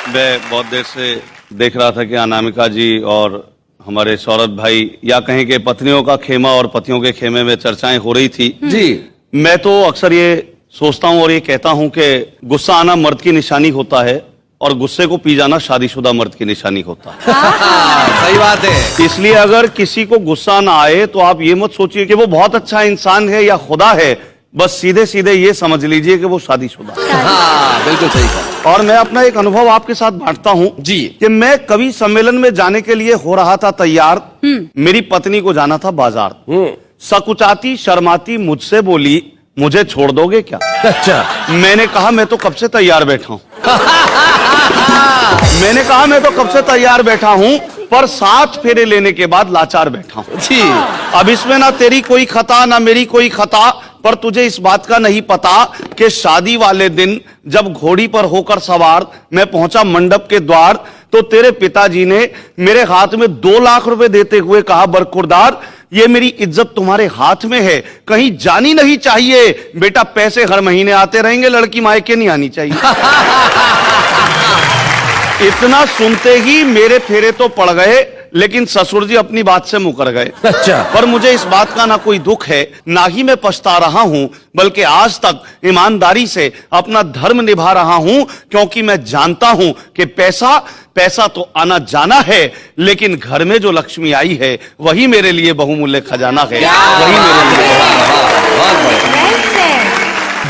मैं बहुत देर से देख रहा था कि अनामिका जी और हमारे सौरभ भाई या कहें कि पत्नियों का खेमा और पतियों के खेमे में चर्चाएं हो रही थी जी। मैं तो अक्सर ये सोचता हूं और ये कहता हूं कि गुस्सा आना मर्द की निशानी होता है और गुस्से को पी जाना शादीशुदा मर्द की निशानी होता है। सही बात है। इसलिए अगर किसी को गुस्सा ना आए तो आप ये मत सोचिए कि वो बहुत अच्छा इंसान है या खुदा है, बस सीधे सीधे ये समझ लीजिए कि वो शादीशुदा है। हाँ, बिल्कुल सही कहा। और मैं अपना एक अनुभव आपके साथ बांटता हूं जी कि मैं कवि सम्मेलन में जाने के लिए हो रहा था तैयार। मेरी पत्नी को जाना था बाजार। सकुचाती शर्माती मुझसे बोली, मुझे छोड़ दोगे क्या? अच्छा। मैंने कहा मैं तो कब से तैयार बैठा हूं। मैंने कहा मैं तो कब से तैयार बैठा हूं, पर 7 फेरे लेने के बाद लाचार बैठा हूं। जी। अब इसमें ना तेरी कोई खता ना मेरी कोई खता, पर तुझे इस बात का नहीं पता कि शादी वाले दिन जब घोड़ी पर होकर सवार मैं पहुंचा मंडप के द्वार, तो तेरे पिताजी ने मेरे हाथ में 2 लाख रुपए देते हुए कहा, बरखुरदार ये मेरी इज्जत तुम्हारे हाथ में है, कहीं जानी नहीं चाहिए। बेटा पैसे हर महीने आते रहेंगे, लड़की मायके नहीं आनी चाहिए। इतना सुनते ही मेरे फेरे तो पड़ गए, लेकिन ससुर जी अपनी बात से मुकर गए। अच्छा। पर मुझे इस बात का ना कोई दुख है, ना ही मैं पछता रहा हूं, बल्कि आज तक ईमानदारी से अपना धर्म निभा रहा हूं, क्योंकि मैं जानता हूं कि पैसा तो आना जाना है, लेकिन घर में जो लक्ष्मी आई है वही मेरे लिए बहुमूल्य खजाना है। वही मेरे लिए।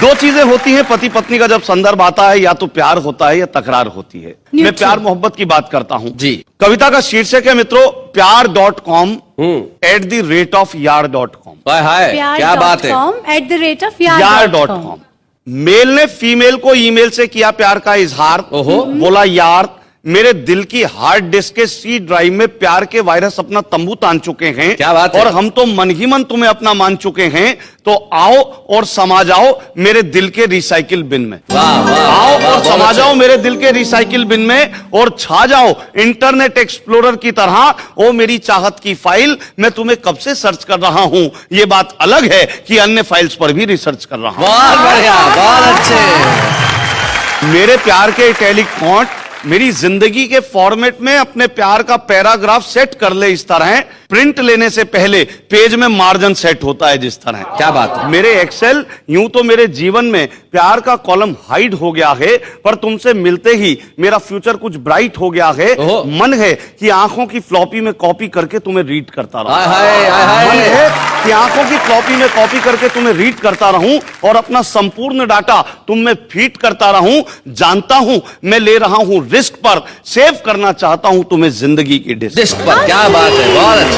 2 चीजें होती हैं पति पत्नी का जब संदर्भ आता है, या तो प्यार होता है या तकरार होती है। मैं प्यार मोहब्बत की बात करता हूं। जी। कविता का शीर्षक है मित्रों प्यार.com @यार.com। हाय, क्या बात है। यार.com। मेल ने फीमेल को ईमेल से किया प्यार का इजहार। बोला, यार मेरे दिल की हार्ड डिस्क के सी ड्राइव में प्यार के वायरस अपना तंबू तान चुके हैं। क्या बात है। और हम तो मन ही मन तुम्हें अपना मान चुके हैं, तो आओ और समा जाओ मेरे दिल के रिसाइकिल बिन में। आओ और समा जाओ मेरे दिल के रिसाइकिल बिन में, और छा जाओ इंटरनेट एक्सप्लोरर की तरह। ओ मेरी चाहत की फाइल, मैं तुम्हें कब से सर्च कर रहा हूं। ये बात अलग है कि अन्य फाइल्स पर भी रिसर्च कर रहा हूं। बहुत बढ़िया, बहुत अच्छे। मेरे प्यार के इटैलिक फॉन्ट मेरी जिंदगी के फॉर्मेट में अपने प्यार का पैराग्राफ सेट कर ले इस तरह। प्रिंट लेने से पहले पेज में मार्जिन सेट होता है जिस तरह। क्या बात है। मेरे एक्सेल यूं तो मेरे जीवन में प्यार का कॉलम हाइड हो गया है, पर तुमसे मिलते ही मेरा फ्यूचर कुछ ब्राइट हो गया है। मन है कि आंखों की फ्लॉपी में कॉपी करके तुम्हें रीड करता रहूं। मन है कि आंखों की फ्लॉपी में कॉपी करके तुम्हें रीड करता रहूं और अपना संपूर्ण डाटा तुम में फीड करता रहूं। जानता हूं मैं ले रहा हूं रिस्क, पर सेव करना चाहता हूं तुम्हें जिंदगी की डिस्क पर। क्या बात है, बहुत अच्छा।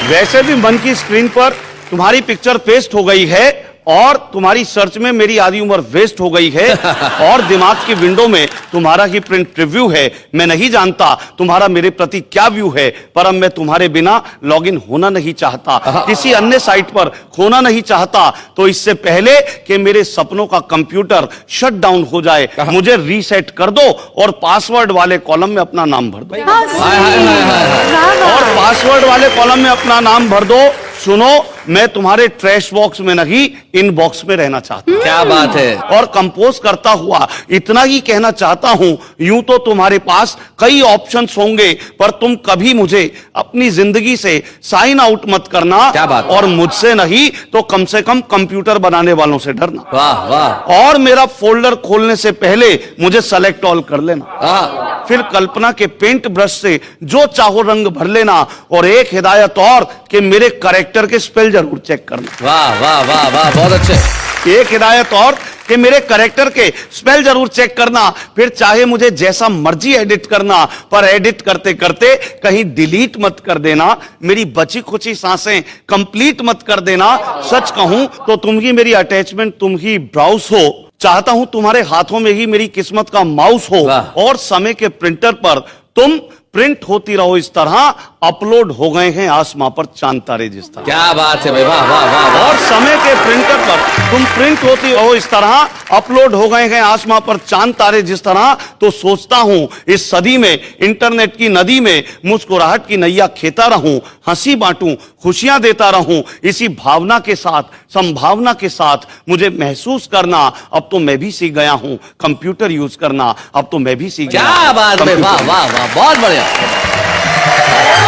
वैसे भी मन की स्क्रीन पर तुम्हारी पिक्चर पेस्ट हो गई है, और तुम्हारी सर्च में मेरी आधी उम्र वेस्ट हो गई है, और दिमाग की विंडो में तुम्हारा ही प्रिंट प्रीव्यू है। मैं नहीं जानता तुम्हारा मेरे प्रति क्या व्यू है, पर अब मैं तुम्हारे बिना लॉगिन होना नहीं चाहता, किसी अन्य साइट पर खोना नहीं चाहता। तो इससे पहले कि मेरे सपनों का कंप्यूटर शट डाउन हो जाए, मुझे रीसेट कर दो और पासवर्ड वाले कॉलम में अपना नाम भर दो। और पासवर्ड वाले कॉलम में अपना नाम भर दो। सुनो, मैं तुम्हारे ट्रैश बॉक्स में नहीं, इन बॉक्स में रहना चाहता हूं। क्या बात है। और कंपोज करता हुआ इतना ही कहना चाहता हूं, यूं तो तुम्हारे पास कई ऑप्शंस होंगे, पर तुम कभी मुझे अपनी जिंदगी से साइन आउट मत करना। क्या बात। और मुझसे नहीं तो कम से कम कंप्यूटर बनाने वालों से डरना। वाह वाह। और मेरा फोल्डर खोलने से पहले मुझे सेलेक्ट ऑल कर लेना। फिर कल्पना के पेंट ब्रश से जो चाहो रंग भर लेना। और एक हिदायत और कि मेरे कैरेक्टर के स्पेल जरूर चेक करना। वाह वाह वाह वाह, बहुत अच्छे। एक हिदायत और कि मेरे कैरेक्टर के स्पेल जरूर चेक करना। फिर चाहे मुझे जैसा मर्जी एडिट करना, पर एडिट करते करते कहीं डिलीट मत कर देना। मेरी बची खुची सांसें कंप्लीट मत कर देना। सच कहूं तो तुम ही मेरी अटैचमेंट, तुम ही ब्राउज हो। चाहता हूं तुम्हारे हाथों में ही मेरी किस्मत का माउस हो, और समय के प्रिंटर पर तुम प्रिंट होती रहो इस तरह। अपलोड हो गए हैं आसमां पर चांद तारे जिस तरह। क्या बात है भाई, वाह वाह वाह। और समय के प्रिंटर पर तुम प्रिंट होती रहो इस तरह। अपलोड हो गए हैं आसमां पर चांद तारे जिस तरह। तो सोचता हूं इस सदी में इंटरनेट की नदी में मुस्कुराहट की नैया खेता रहूं, हंसी बांटूं खुशियां देता रहूं, इसी भावना के साथ, संभावना के साथ मुझे महसूस करना। अब तो मैं भी सीख गया हूं कंप्यूटर यूज करना। अब तो मैं भी सीख गया क्या हूं बात है, कंप्यूटर वाह वाह वाह, बहुत बढ़िया।